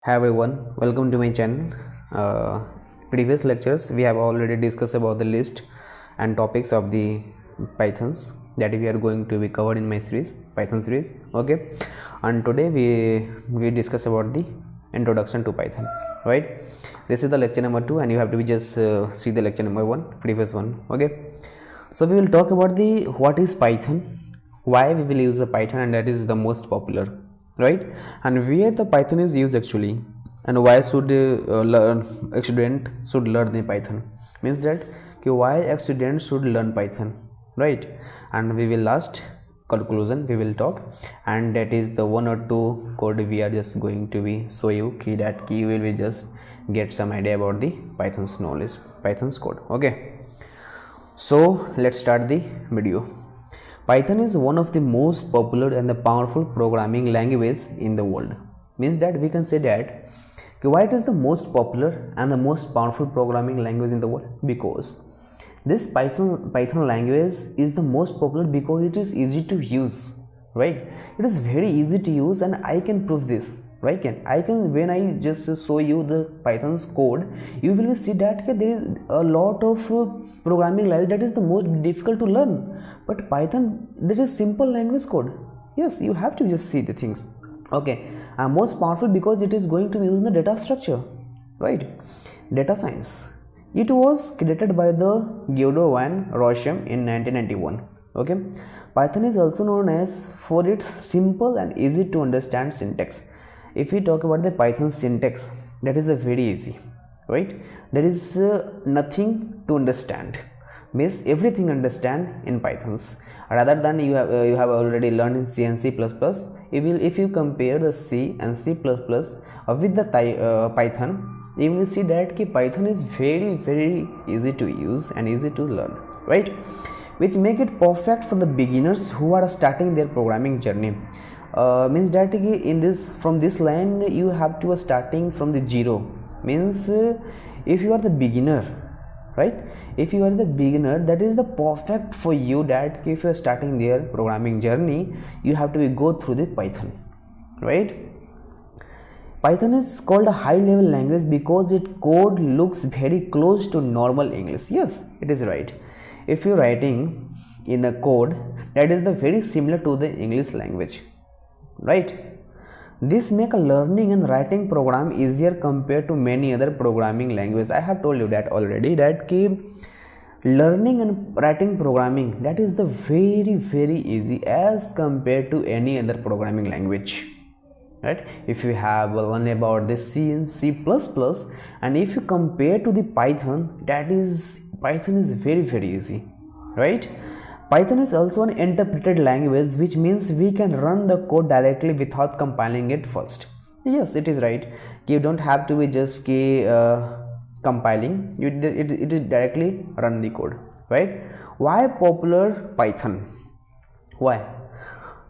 Hi everyone, welcome to my channel. Previous lectures we have already discussed about the list and topics of the Pythons that we are going to be covered in my series Python series. Okay, and today we discuss about the introduction to Python. Right, this is the lecture number 2, and you have to be just see the lecture number 1, previous one. Okay, so we will talk about the what is Python, why we will use the Python, and that is the most popular, right, and where the Python is used actually, and why should learn a student should learn the Python, means that why a student should learn Python, right, and we will last conclusion we will talk, and that is the one or two code we are just going to be show you key that key will be just get some idea about the Python's knowledge, Python's code. Okay, so let's start the video. Python is one of the most popular and the powerful programming languages in the world. Means that we can say that why it is the most popular and the most powerful programming language in the world, because this Python language is the most popular because it is easy to use, right? It is very easy to use, and I can prove this, right? I can when I just show you the Python's code, you will see that there is a lot of programming language that is the most difficult to learn, but Python, that is simple language code. Yes, you have to just see the things. Okay, most powerful because it is going to be used in the data structure, right? Data science. It was created by the Guido van Rossum in 1991. Okay, Python is also known as for its simple and easy to understand syntax. If we talk about the Python syntax, that is a very easy, right? There is nothing to understand, means everything understand in Pythons, rather than you have already learned in C and C++. If you compare the C and C++ with the Python, you will see that Python is very easy to use and easy to learn, right, which make it perfect for the beginners who are starting their programming journey. Means that in this, from this line you have to starting from the zero, means if you are the beginner, right, if you are the beginner, that is the perfect for you, that if you are starting their programming journey, you have to go through the Python, right? Python is called a high level language because its code looks very close to normal English. Yes, it is right. If you are writing in a code that is the very similar to the English language, right, this make a learning and writing program easier compared to many other programming languages. I have told you that already, that learning and writing programming, that is the very easy as compared to any other programming language, right? If you have learned about the C and C++, and if you compare to the Python, that is Python is very easy, right? Python is also an interpreted language, which means we can run the code directly without compiling it first. Yes, it is right. You don't have to be just compiling. It directly run the code, right? Why popular Python? Why?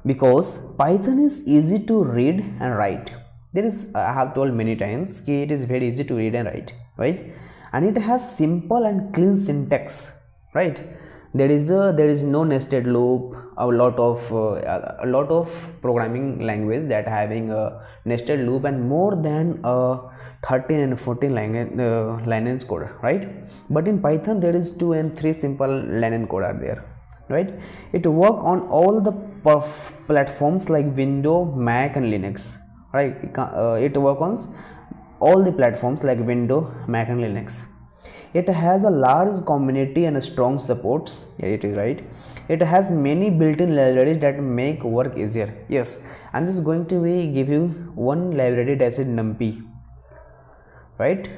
Because Python is easy to read and write. There is, I have told many times, it is very easy to read and write, right? And it has simple and clean syntax, right? There is no nested loop. A lot of programming language that having a nested loop and more than 13 and 14 line code, right? But in Python there is 2 and 3 simple line code are there, right? It work on all the platforms like Windows, Mac and Linux, right? It work on all the platforms like Windows, Mac and Linux. It has a large community and strong supports. Yeah, it is right. It has many built-in libraries that make work easier. Yes, I'm just going to give you one library that is NumPy, right?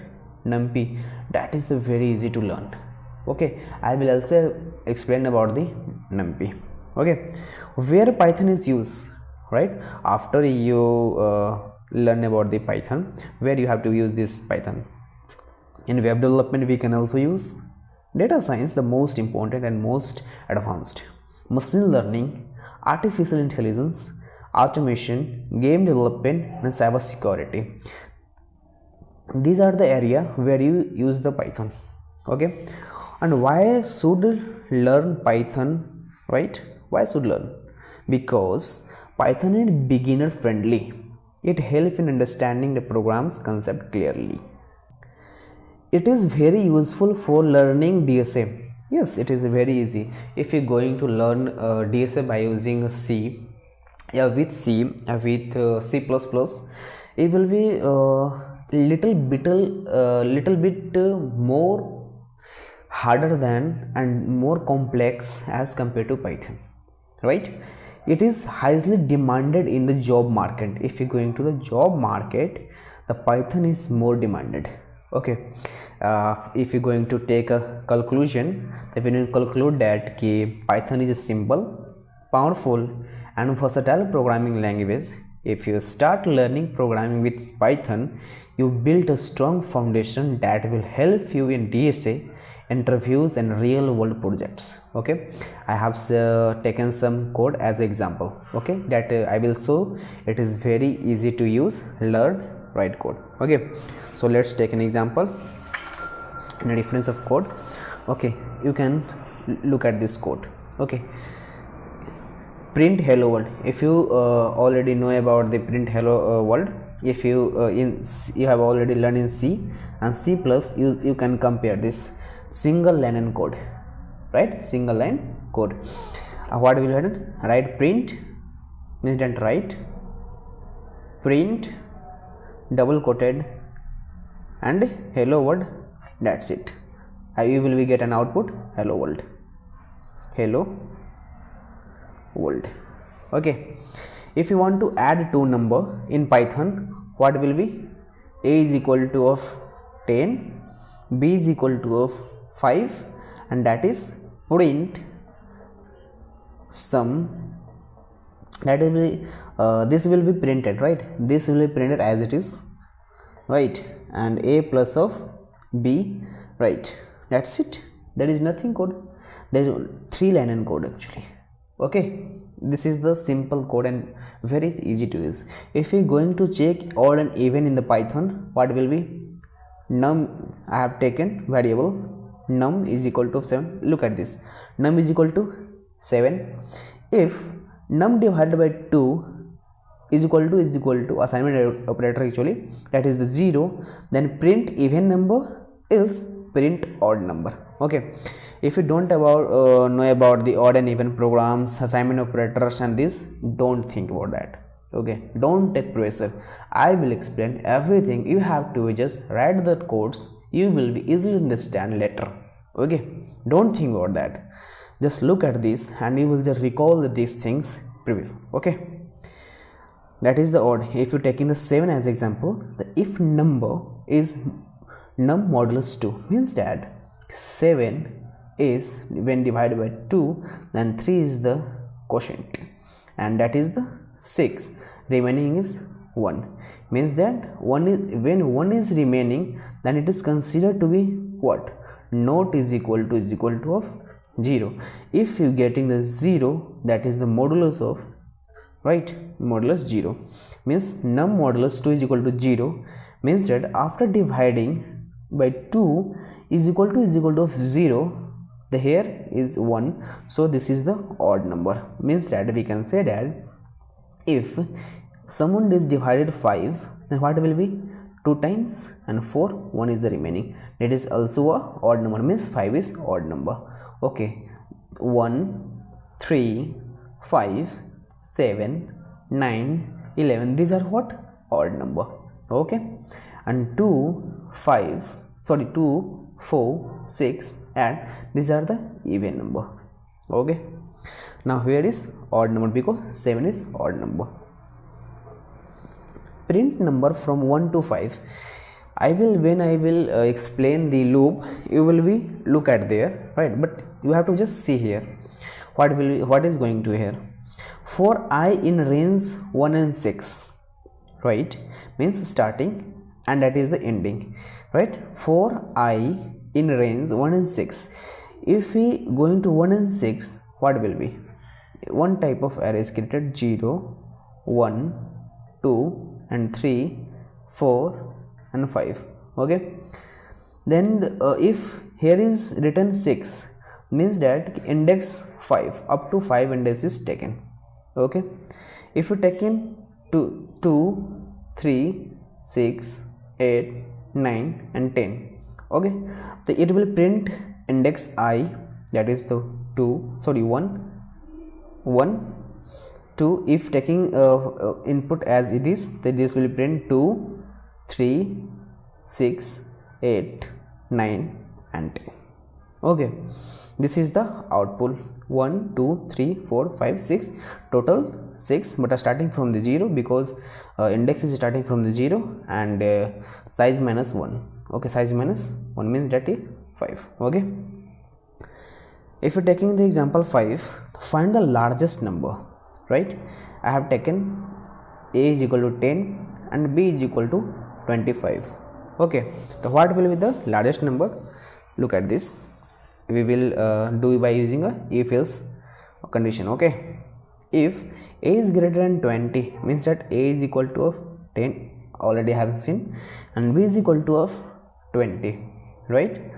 NumPy, that is the very easy to learn. Okay, I will also explain about the NumPy. Okay, where Python is used, right? After you learn about the Python, where you have to use this Python. In web development, we can also use data science, the most important and most advanced, machine learning, artificial intelligence, automation, game development, and cyber security. These are the area where you use the Python. Okay, and why should learn Python, right? Why should learn? Because Python is beginner friendly. It helps in understanding the program's concept clearly. It is very useful for learning DSA. Yes, it is very easy. If you're going to learn DSA by using C, with C, with C++, it will be little bit more harder than and more complex as compared to Python, right? It is highly demanded in the job market. If you're going to the job market, the Python is more demanded. Okay, if you're going to take a conclusion, then we will conclude that Python is a simple, powerful and versatile programming language. If you start learning programming with Python, you build a strong foundation that will help you in DSA, interviews and real world projects. Okay, I have taken some code as an example, okay, that I will show. It is very easy to use, learn, write code. Okay, so let's take an example in a difference of code. Okay, you can look at this code. Okay, print hello world. If you already know about the print hello world, if you you have already learned in C and C++, you can compare this single line code, right? Single line code. What will happen? Write print means that write print double quoted and hello world. That's it. You will get an output hello world, hello world. Okay, if you want to add two number in Python, what will be? A is equal to of 10, B is equal to of 5, and that is print sum. That will be this will be printed, right? This will be printed as it is, right? And A plus of B, right? That's it. There is nothing code. There is 3 line and code actually. Okay, this is the simple code and very easy to use. If we going to check odd and even in the Python, what will be? Num, I have taken variable num is equal to 7. Look at this, num is equal to 7. If num divided by 2 is equal to assignment operator actually, that is the 0, then print even number is print odd number. Okay, if you don't know about the odd and even programs, assignment operators and this, don't think about that. Okay, don't take pressure. I will explain everything. You have to just write the codes, you will be easily understand later. Okay, don't think about that. Just look at this and you will just recall these things previous. Okay, that is the odd. If you taking the 7 as example, the if number is num modulus 2, means that 7 is when divided by 2, then 3 is the quotient and that is the 6, remaining is 1, means that 1 is when 1 is remaining, then it is considered to be what? Not is equal to of 0. If you getting the 0, that is the modulus of, right, modulus 0, means num modulus 2 is equal to 0, means that after dividing by 2 is equal to of 0, the here is 1, so this is the odd number. Means that we can say that if someone is divided 5, then what will be? 2 times and 4, 1 is the remaining. That is also a odd number, means 5 is odd number. Okay, 1, 3, 5, 7, 9, 11, these are what? Odd number. Okay, and 2, 4, 6, and these are the even number. Okay, now here is odd number because 7 is odd number. Print number from 1 to 5. When I will explain the loop, you will be look at there, right? But you have to just see here what is going to here. For I in range 1 and 6, right, means starting and that is the ending, right? For I in range 1 and 6, if we going to 1 and 6, what will be? One type of array is created, 0, 1, 2 and 3, 4 and 5. Okay, then if here is written 6, means that index 5 up to 5 index is taken. Okay, if you taken 2, 3, 6, 8, 9 and 10. Okay, so it will print index I, that is the 1, 2. If taking input as it is, then this will print 2, 3, 6, 8, 9 and 10. Okay, this is the output. 1, 2, 3, 4, 5, 6, total 6, but are starting from the 0 because index is starting from the 0 and size minus 1. Okay, size minus 1 means that is 5. Okay, if you're taking the example 5, find the largest number, right? I have taken a is equal to 10 and b is equal to 25. Okay, so what will be the largest number? Look at this. We will do by using a if else condition. Okay, if a is greater than 20 means that a is equal to of 10, already have seen, and b is equal to of 20, right?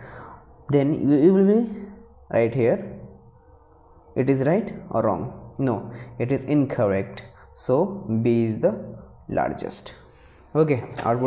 Then you will be right here. It is right or wrong? No, it is incorrect. So b is the largest. Okay, output